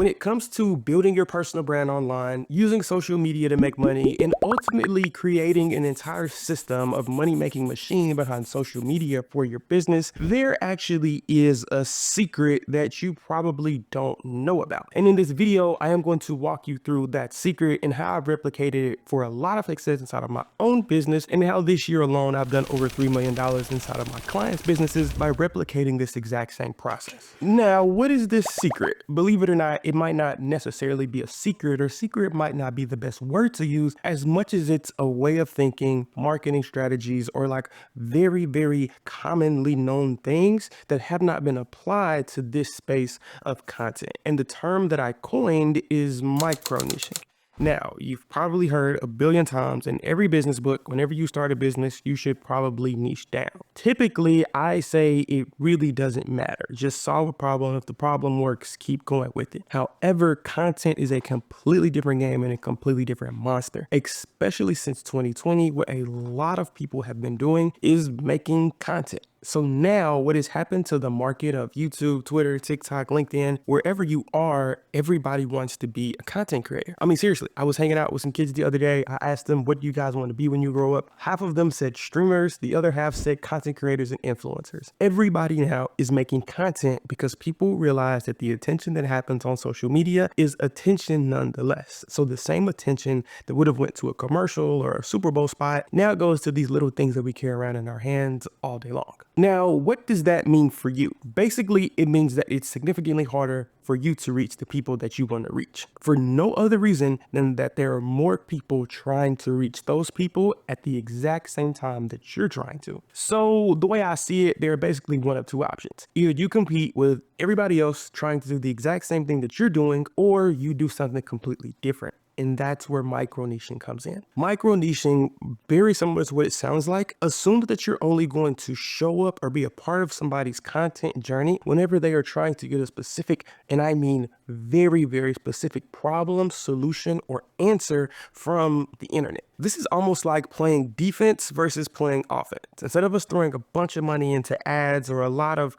When it comes to building your personal brand online, using social media to make money, and ultimately creating an entire system of money-making machine behind social media for your business, there actually is a secret that you probably don't know about. And in this video, I am going to walk you through that secret and how I've replicated it for a lot of success inside of my own business, and how this year alone I've done over $3 million inside of my clients' businesses by replicating this exact same process. Now, what is this secret? Believe it or not, it might not necessarily be a secret, or secret might not be the best word to use, as much as it's a way of thinking, marketing strategies, or like very, very commonly known things that have not been applied to this space of content. And the term that I coined is micro niching. Now, you've probably heard a billion times in every business book, whenever you start a business, you should probably niche down. Typically, I say it really doesn't matter. Just solve a problem. If the problem works, keep going with it. However, content is a completely different game and a completely different monster, especially since 2020, what a lot of people have been doing is making content. So now what has happened to the market of YouTube, Twitter, TikTok, LinkedIn, wherever you are, everybody wants to be a content creator. I mean, seriously, I was hanging out with some kids the other day. I asked them, what do you guys want to be when you grow up? Half of them said streamers. The other half said content creators and influencers. Everybody now is making content because people realize that the attention that happens on social media is attention nonetheless. So the same attention that would have went to a commercial or a Super Bowl spot now goes to these little things that we carry around in our hands all day long. Now, what does that mean for you? Basically, it means that it's significantly harder for you to reach the people that you want to reach, for no other reason than that there are more people trying to reach those people at the exact same time that you're trying to. So the way I see it, there are basically one of two options. Either you compete with everybody else trying to do the exact same thing that you're doing, or you do something completely different. And that's where micro niching comes in. Micro niching, very similar to what it sounds like, assumes that you're only going to show up or be a part of somebody's content journey whenever they are trying to get a specific, and I mean very, very specific problem, solution, or answer from the internet. This is almost like playing defense versus playing offense. Instead of us throwing a bunch of money into ads or a lot of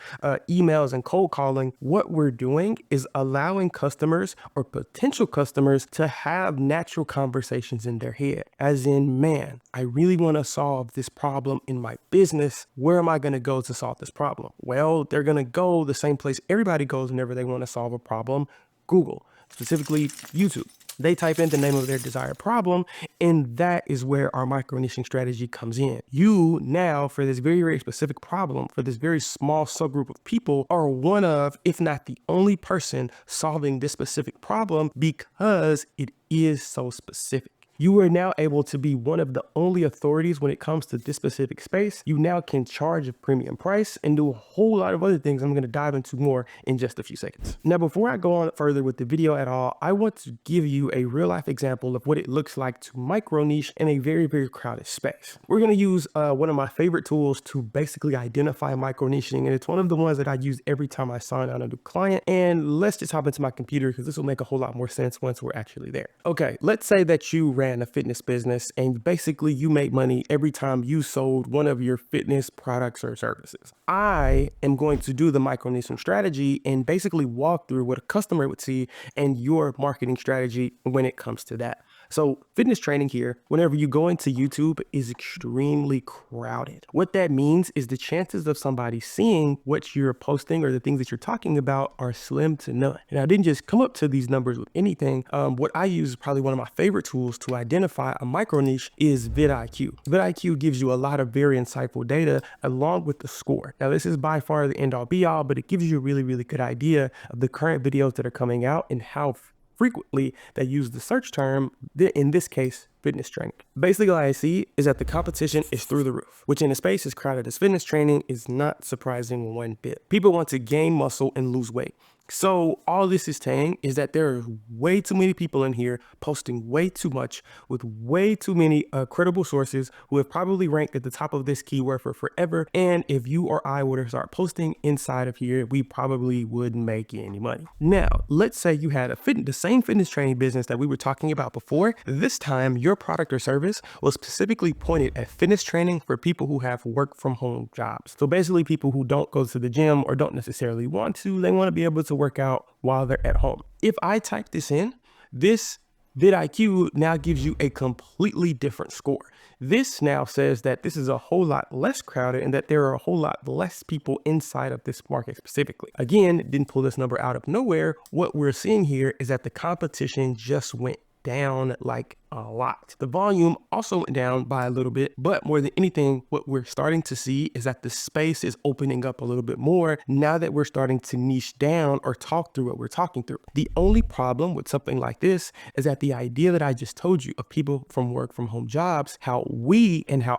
emails and cold calling, what we're doing is allowing customers or potential customers to have natural conversations in their head. As in, man, I really want to solve this problem in my business. Where am I going to go to solve this problem? Well, they're going to go the same place everybody goes whenever they want to solve a problem: Google, specifically YouTube. They type in the name of their desired problem, and that is where our micro niching strategy comes in. You now, for this very, very specific problem, for this very small subgroup of people, are one of, if not the only person solving this specific problem, because it is so specific. You are now able to be one of the only authorities when it comes to this specific space. You now can charge a premium price and do a whole lot of other things I'm going to dive into more in just a few seconds. Now, before I go on further with the video at all, I want to give you a real life example of what it looks like to micro niche in a very, very crowded space. We're going to use one of my favorite tools to basically identify micro niching, and it's one of the ones that I use every time I sign on a new client. And let's just hop into my computer because this will make a whole lot more sense once we're actually there. Okay, let's say that you ran a fitness business and basically you made money every time you sold one of your fitness products or services. I am going to do the micro niching strategy and basically walk through what a customer would see and your marketing strategy when it comes to that. So fitness training here, whenever you go into YouTube, is extremely crowded. What that means is the chances of somebody seeing what you're posting or the things that you're talking about are slim to none. And I didn't just come up to these numbers with anything. What I use is probably one of my favorite tools to identify a micro niche is vidIQ. vidIQ gives you a lot of very insightful data along with the score. Now, this is by far the end all be all, but it gives you a really, really good idea of the current videos that are coming out and how frequently they use the search term, in this case, fitness training. Basically, all I see is that the competition is through the roof, which in a space as crowded as fitness training is not surprising one bit. People want to gain muscle and lose weight. So all this is saying is that there are way too many people in here posting way too much with way too many credible sources who have probably ranked at the top of this keyword for forever. And if you or I were to start posting inside of here, we probably wouldn't make any money. Now, let's say you had the same fitness training business that we were talking about before. This time, your product or service was specifically pointed at fitness training for people who have work from home jobs. So basically people who don't go to the gym or don't necessarily want to, they want to be able to work out while they're at home. If I type this in, this vidIQ now gives you a completely different score. This now says that this is a whole lot less crowded and that there are a whole lot less people inside of this market specifically. Again, didn't pull this number out of nowhere. What we're seeing here is that the competition just went down like a lot. The volume also went down by a little bit, but more than anything, what we're starting to see is that the space is opening up a little bit more now that we're starting to niche down or talk through what we're talking through. The only problem with something like this is that the idea that I just told you of people from work from home jobs, how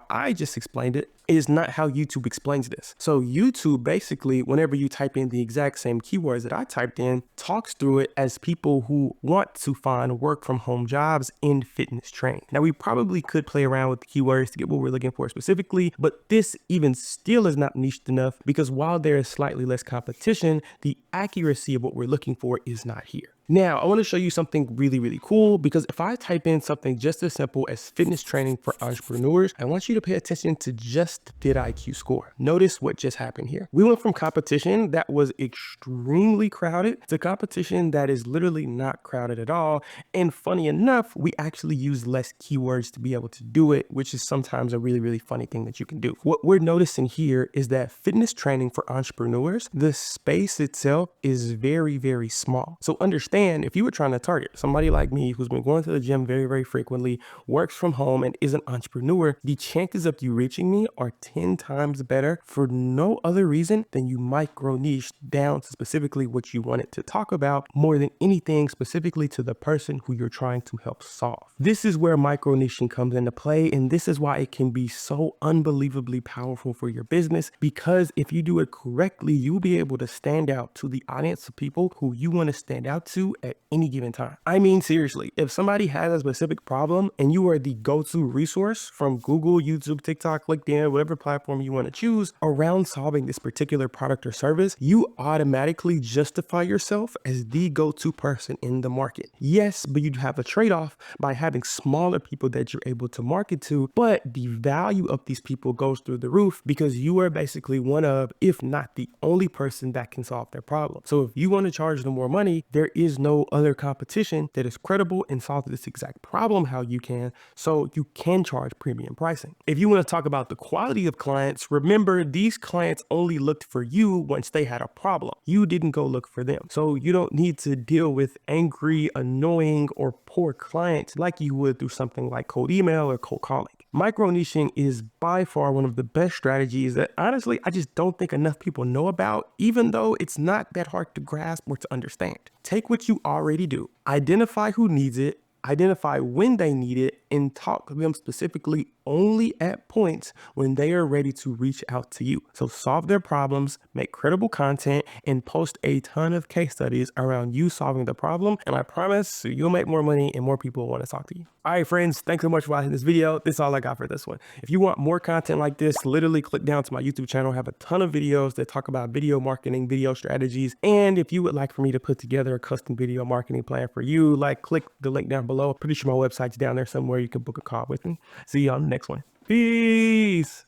I just explained it, is not how YouTube explains this. So YouTube basically, whenever you type in the exact same keywords that I typed in, talks through it as people who want to find work from home jobs in fitness training. Now, we probably could play around with the keywords to get what we're looking for specifically, but this even still is not niched enough because while there is slightly less competition, the accuracy of what we're looking for is not here. Now, I want to show you something really, really cool because if I type in something just as simple as fitness training for entrepreneurs, I want you to pay attention to just the vidIQ score. Notice what just happened here. We went from competition that was extremely crowded to competition that is literally not crowded at all. And funny enough, we actually use less keywords to be able to do it, which is sometimes a really, really funny thing that you can do. What we're noticing here is that fitness training for entrepreneurs, the space itself is very, very small. So understand, if you were trying to target somebody like me who's been going to the gym very, very frequently, works from home and is an entrepreneur, the chances of you reaching me are 10 times better for no other reason than you micro niche down to specifically what you wanted to talk about more than anything specifically to the person who you're trying to help solve. This is where micro niching comes into play, and this is why it can be so unbelievably powerful for your business, because if you do it correctly, you'll be able to stand out to the audience of people who you want to stand out to at any given time. I mean, seriously, if somebody has a specific problem and you are the go-to resource from Google, YouTube, TikTok, LinkedIn, whatever platform you want to choose around solving this particular product or service, you automatically justify yourself as the go-to person in the market. Yes, but you have a trade-off by having smaller people that you're able to market to, but the value of these people goes through the roof because you are basically one of, if not the only person that can solve their problem. So if you want to charge them more money, there is no other competition that is credible and solves this exact problem how you can, so you can charge premium pricing. If you want to talk about the quality of clients, remember these clients only looked for you once they had a problem. You didn't go look for them. So you don't need to deal with angry, annoying, or poor clients like you would through something like cold email or cold calling. Micro niching is by far one of the best strategies that honestly, I just don't think enough people know about, even though it's not that hard to grasp or to understand. Take what you already do, identify who needs it, identify when they need it, and talk to them specifically only at points when they are ready to reach out to you. So solve their problems, make credible content, and post a ton of case studies around you solving the problem. And I promise you'll make more money and more people will want to talk to you. All right, friends, thanks so much for watching this video. This is all I got for this one. If you want more content like this, literally click down to my YouTube channel. I have a ton of videos that talk about video marketing, video strategies. And if you would like for me to put together a custom video marketing plan for you, click the link down below. Pretty sure my website's down there somewhere. You can book a call with me. See you on the next one. Peace.